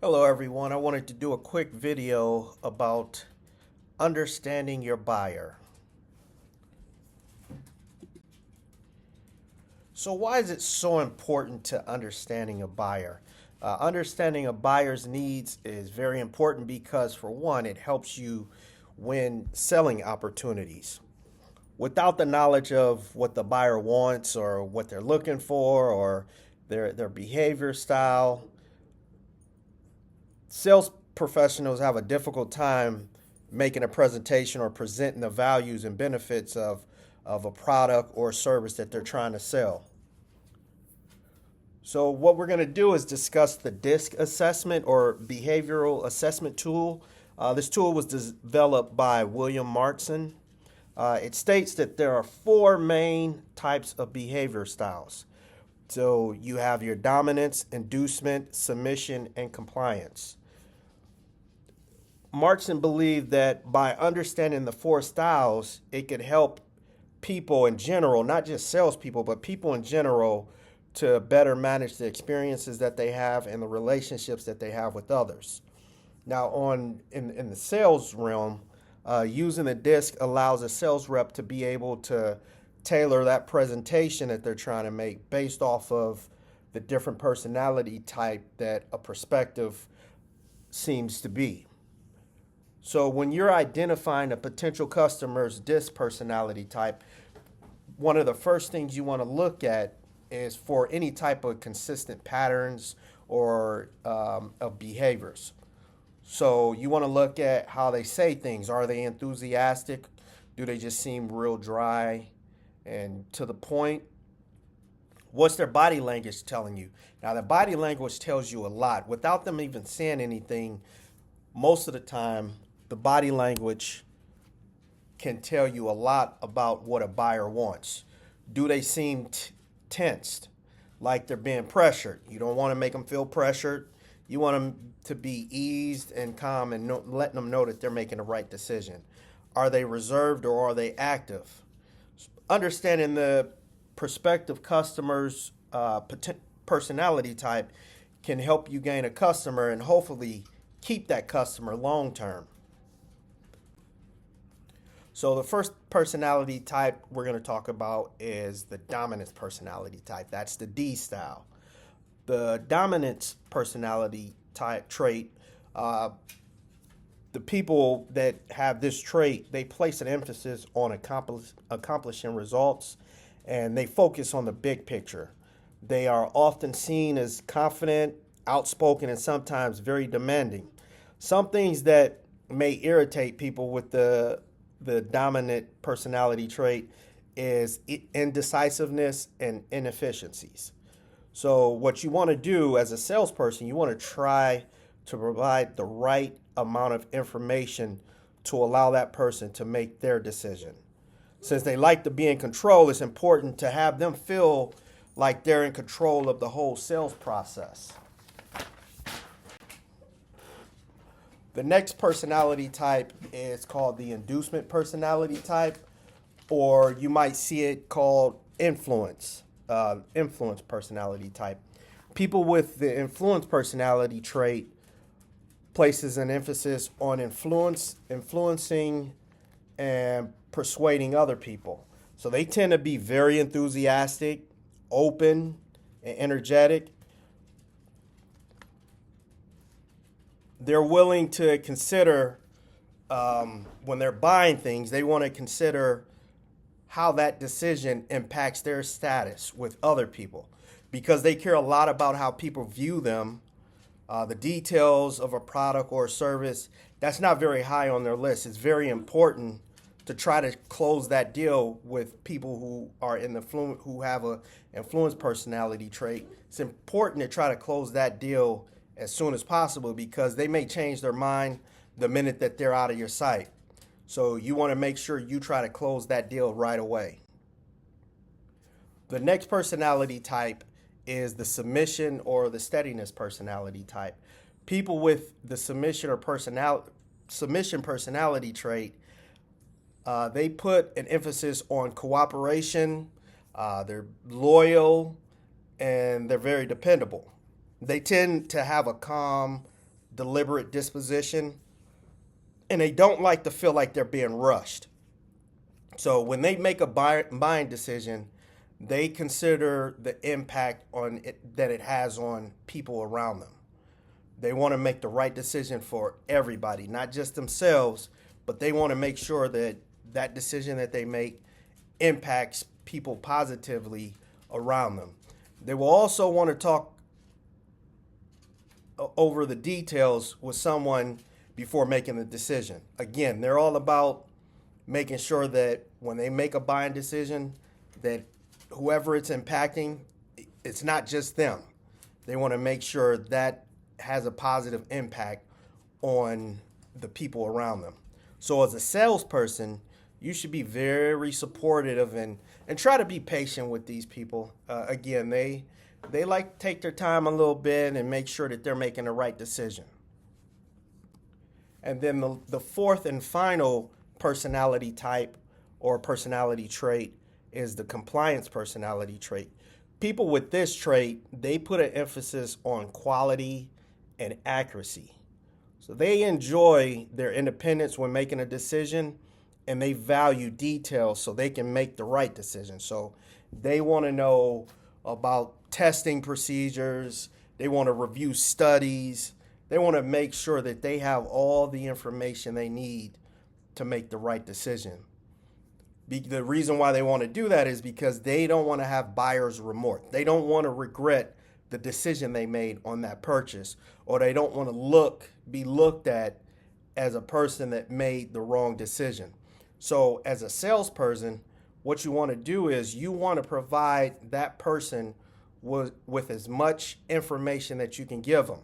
Hello everyone. I wanted to do a quick video about understanding your buyer. So why is it so important to understanding a buyer? Understanding a buyer's needs is very important because, for one, it helps you win selling opportunities. Without the knowledge of what the buyer wants or what they're looking for or their behavior style, sales professionals have a difficult time making a presentation or presenting the values and benefits of a product or service that they're trying to sell. So what we're going to do is discuss the DISC assessment or behavioral assessment tool. This tool was developed by William Martson. It states that there are four main types of behavior styles. So you have your dominance, inducement, submission, and compliance. Martson believed that by understanding the four styles, it could help people in general, not just salespeople, but people in general, to better manage the experiences that they have and the relationships that they have with others. Now, in the sales realm, using the DISC allows a sales rep to be able to tailor that presentation that they're trying to make based off of the different personality type that a prospective seems to be. So when you're identifying a potential customer's DISC personality type, one of the first things you want to look at is for any type of consistent patterns or of behaviors. So you want to look at how they say things. Are they enthusiastic? Do they just seem real dry and to the point? What's their body language telling you? Now, the body language tells you a lot. Without them even saying anything, most of the time, the body language can tell you a lot about what a buyer wants. Do they seem tensed, like they're being pressured? You don't want to make them feel pressured. You want them to be eased and calm and letting them know that they're making the right decision. Are they reserved or are they active? Understanding the prospective customer's personality type can help you gain a customer and hopefully keep that customer long term. So the first personality type we're going to talk about is the dominance personality type. That's the D style. The dominance personality type trait, the people that have this trait, they place an emphasis on accomplishing results, and they focus on the big picture. They are often seen as confident, outspoken, and sometimes very demanding. Some things that may irritate people with the dominant personality trait is indecisiveness and inefficiencies. So what you want to do as a salesperson, you want to try to provide the right amount of information to allow that person to make their decision. Since they like to be in control, it's important to have them feel like they're in control of the whole sales process. The next personality type is called the inducement personality type, or you might see it called influence personality type. People with the influence personality trait places an emphasis on influencing, and persuading other people. So they tend to be very enthusiastic, open, and energetic. They're willing to consider, when they're buying things, they want to consider how that decision impacts their status with other people, because they care a lot about how people view them. The details of a product or a service, that's not very high on their list. It's very important to try to close that deal with people who are who have a influence personality trait. It's important to try to close that deal as soon as possible, because they may change their mind the minute that they're out of your sight. So you want to make sure you try to close that deal right away. The next personality type is the submission or the steadiness personality type. People with the submission personality trait, they put an emphasis on cooperation, they're loyal, and they're very dependable. They tend to have a calm, deliberate disposition, and they don't like to feel like they're being rushed. So when they make a buying decision, they consider the impact on it that it has on people around them. They want to make the right decision for everybody, not just themselves, but they want to make sure that that decision that they make impacts people positively around them. They will also want to talk over the details with someone before making the decision. Again, they're all about making sure that when they make a buying decision, that whoever it's impacting, it's not just them. They want to make sure that has a positive impact on the people around them. So as a salesperson, you should be very supportive and try to be patient with these people. Again, they like to take their time a little bit and make sure that they're making the right decision. And then the fourth and final personality type or personality trait is the compliance personality trait. People with this trait, they put an emphasis on quality and accuracy. So they enjoy their independence when making a decision, and they value details so they can make the right decision. So they want to know about testing procedures. They want to review studies. They want to make sure that they have all the information they need to make the right decision. The reason why they want to do that is because they don't want to have buyer's remorse. They don't want to regret the decision they made on that purchase, or they don't want to be looked at as a person that made the wrong decision. So as a salesperson, what you want to do is you want to provide that person with as much information that you can give them.